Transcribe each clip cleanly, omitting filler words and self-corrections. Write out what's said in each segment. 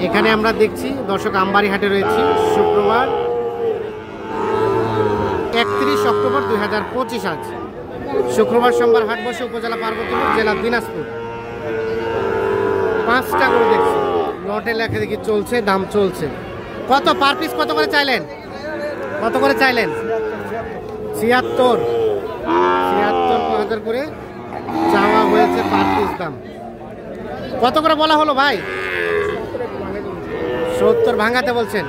এখানে আমরা দেখছি দর্শক আমবাড়ি হাটে রয়েছি শুক্রবার 31 অক্টোবর 2025 আজ শুক্রবার সোমবার হাট বসে উপজেলা পার্বতীপুর জেলা দিনাজপুর। 5টা গরু দেখছি, লটে লেখা দেখি চলছে, দাম চলছে। কত পার পিস কত করে চাইলেন? কত করে চাইলেন? 76,000 করে চাওয়া হয়েছে পার পিস দাম। কত করে বলা হলো ভাই? 70 ভাঙাতে বলছেন,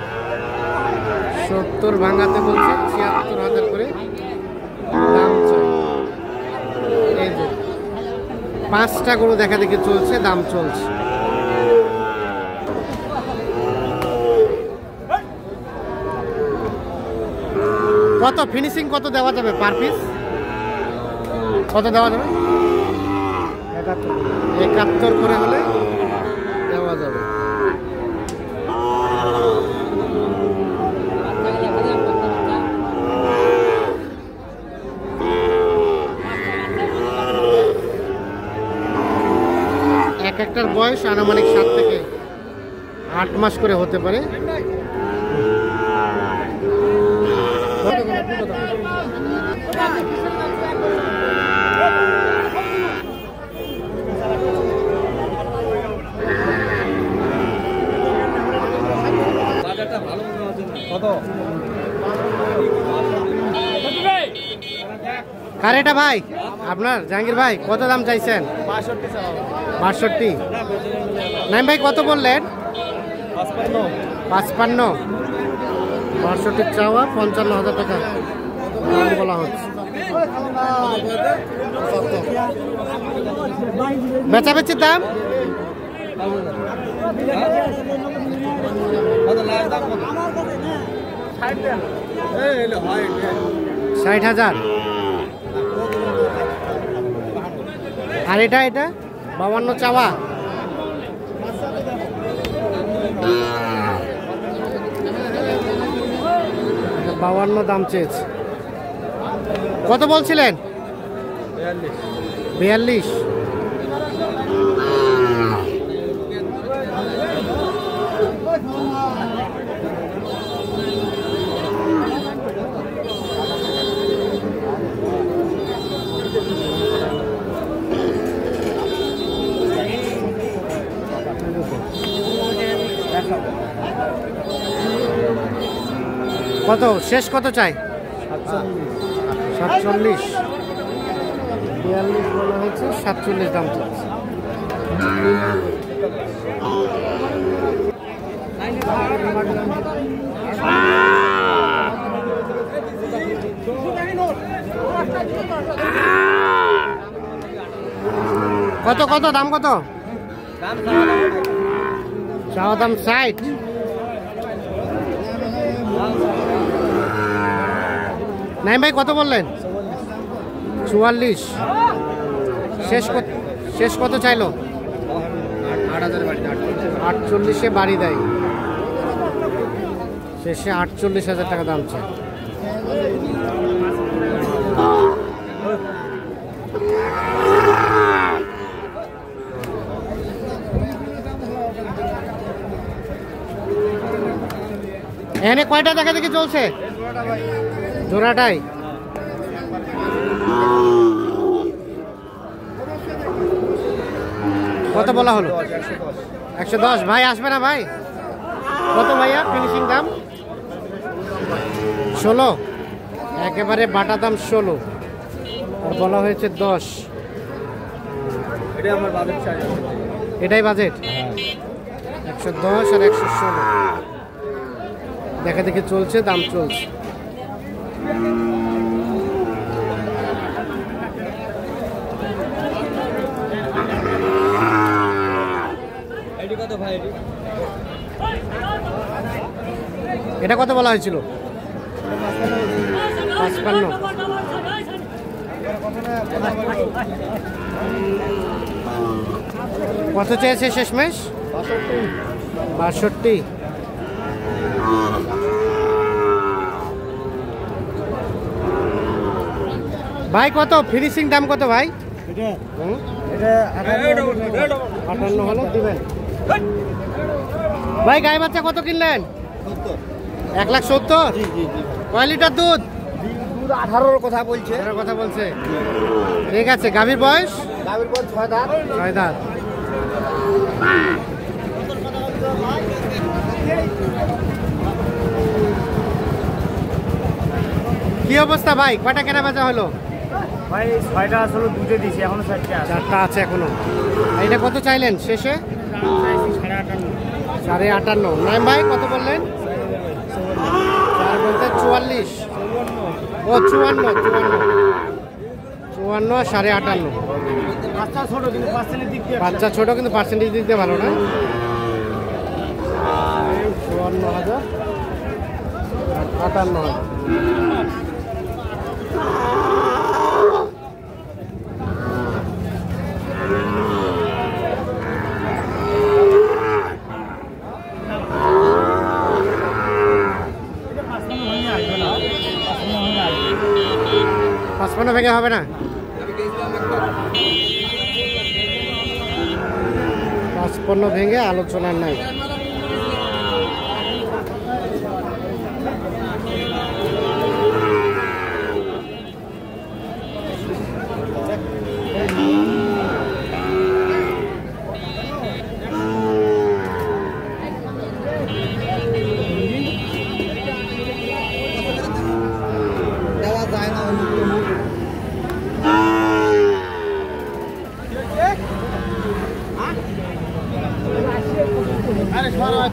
70 ভাঙাতে বলছেন, 76,000 করে দাম চাই। এই যে 5টা গরু দেখা দেখি চলছে, দাম চলছে। কত ফিনিশিং কত দেওয়া যাবে পার পিস? কত দেওয়া যাবে? 71 করে হলে দেওয়া যাবে। একটার বয়স আনুমানিক 7 থেকে 8 মাস করে হতে পারে। কার এটা ভাই? আপনার জাহাঙ্গীর ভাই কত দাম চাইছেন? 62। নাইম ভাই কত বললেন? 55। 62 চাওয়া, 55,000 টাকা দাম বলা হচ্ছে। বেচাবেচির দাম 60,000। আর এটা 52 চাওয়া। বাউান্ন দাম চেয়েছে। কত বলছিলেন? 42। কত শেষ কত চাই? 47। 42 বলা হয়েছে, 47 দাম চলছে। কত কত দাম কত? চাওয়া দাম 60। নাইম ভাই কত বললেন? 44। শেষ কত চাইলো? 48-এ বাড়ি দেয়। শেষে 48,000 টাকা দাম চাই। এখানে কয়টা দেখা দেখি চলছে? জোড়াটাই। কত বলা হলো? 110। ভাই আসবে না ভাই? কত ভাইয়া ফিনিশিং দাম? 16। একেবারে বাটা দাম 16 আর বলা হয়েছে 10। এটাই বাজেট। 110 আর 116 দেখা দেখি চলছে, দাম চলছে। এটা কত বলা হয়েছিল? 55। কত চেয়েছে শেষমেশ? 62। ভাই কত ফিনিশিং দাম কত ভাই? এটা 58 হলে দিবেন। ভাই গাই বাচ্চা কত কিনলেন? 1,70,000। কয় লিটার দুধ? 18 কথা বলছে। কথা বলছে। ঠিক আছে, গাভীর বয়স? 6 দাঁত। 6 দাঁত। কি অবস্থা ভাই, কয়টা কেনা বেচা হলো? ভাই 6টা আসলে দুধে দিছি, এখনো 4টা আছে। 4টা আছে এখনো। এটা কত চাইলেন শেষে? 58,500। নাইম ভাই কত বললেন? 4 বলতে 44। ও 54, 58,500। বাচ্চা ছোট কিন্তু পার্সেন্টের দিক দিয়ে বাচ্চা ছোট কিন্তু পার্সেন্টেজ দিক দিয়ে ভালো না? 54,000, 58,000। পাঁচপান্ন ভেঙে হবে না? 55 ভেঙে আলোচনার নাই।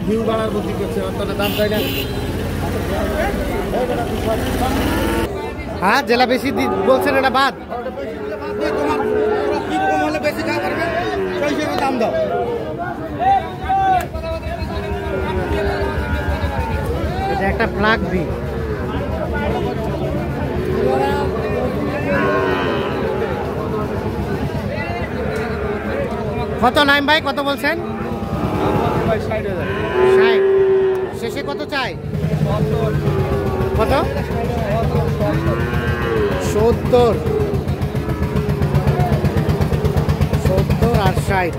ভিউ বাড়ার বুদ্ধি করছে, অতটা দাম চাই না। হ্যাঁ, জেলা বেশি বলছেন, এটা বাদ। কিরকম হলে বেশি খা করবেন সেই হিসেবে দাম দাও। এটা একটা প্লাগ বি। কত নাইম ভাই, কত বলছেন? 60। শেষে কত চাই? কত? 70 আর 60।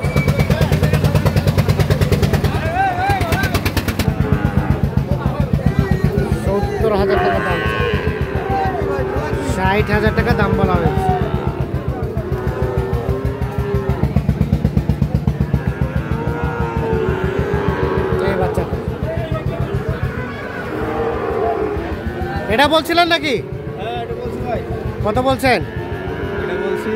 70,000 টাকা দাম, 60,000 টাকা দাম বলা হয়েছে। এটা বলছিলেন নাকি? হ্যাঁ, এটা বলছি ভাই। কত বলছেন? এটা বলছি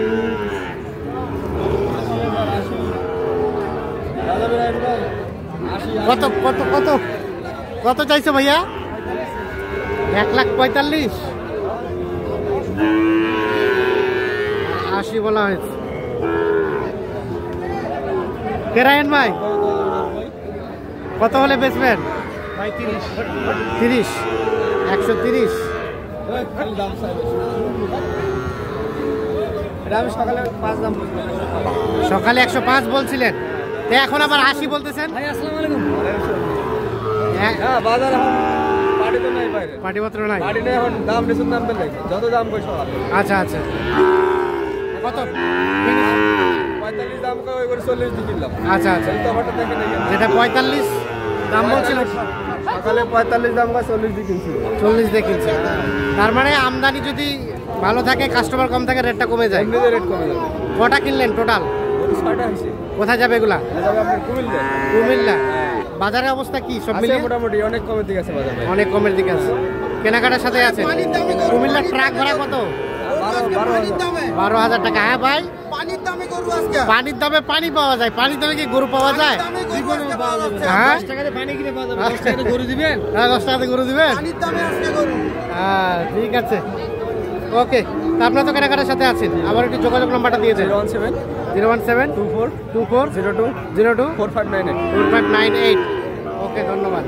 কত কত কত কত চাইছো ভাইয়া? 1,45,000। 80 বলা হয়েছে। কেরায়ন ভাই কত হলে বেচবেন? 30। 130। আমি সকালে 5 দাম বলছিলাম। সকালে 105 বলছিলেন, তো এখন আবার 80 বলতেছেন। ভাই আসসালামু আলাইকুম। হ্যাঁ, হ্যাঁ, বাজার এখন পার্টি তো নাই বাইরে। পাটিপত্র নাই। পার্টি নেই এখন, দাম বেশি দাম পেলে যত দাম কই সকাল। আচ্ছা আচ্ছা, কত? 45 দাম কই ওই করে 40 দিয়ে কিনলাম। আচ্ছা আচ্ছা, তো হঠাৎ দেখে নেই। যেটা 45 দাম বলছিল, সকালে 45 দাম কই 40 দিয়ে কিনছি। 40 দিয়ে কিনছে। তার মানে আমদানি যদি ভালো থাকে, কাস্টমার কম থাকে, রেটটা কমে যায়। এমনিতে রেট কমে যাবে। কটা কিনলেন টোটাল? 6টা হইছে। কোথায় যাবে এগুলা? যাবে আপনার কুমিল্লা। কুমিল্লা। বাজারের অবস্থা কি সব আছে মিলিয়ে? মোটামুটি অনেক কমের দিকে আছে বাজারে। অনেক কমের দিকে আছে। কেনাকাটার সাথে আছে। কুমিল্লার ট্রাক ভাড়া কত? 12,000 টাকা। হ্যাঁ ভাই, পানির দামে গরু আজকে। পানির দামে পানি পাওয়া যায়, পানির দামে কি গরু পাওয়া যায়? হ্যাঁ, 10 টাকাতে পানি কিনে পাওয়া যাবে। 10 টাকাতে গরু দিবেন? হ্যাঁ, 10 টাকাতে গরু দিবেন। পানির দামে আজকে গরু। হ্যাঁ, ঠিক আছে, ওকে। তা আপনার তো কেনাকাটার সাথে আছেন, আবার একটু যোগাযোগ নাম্বারটা দিয়ে দেন। 017 017 24 24 02 02 4598। 4598। ওকে, ধন্যবাদ।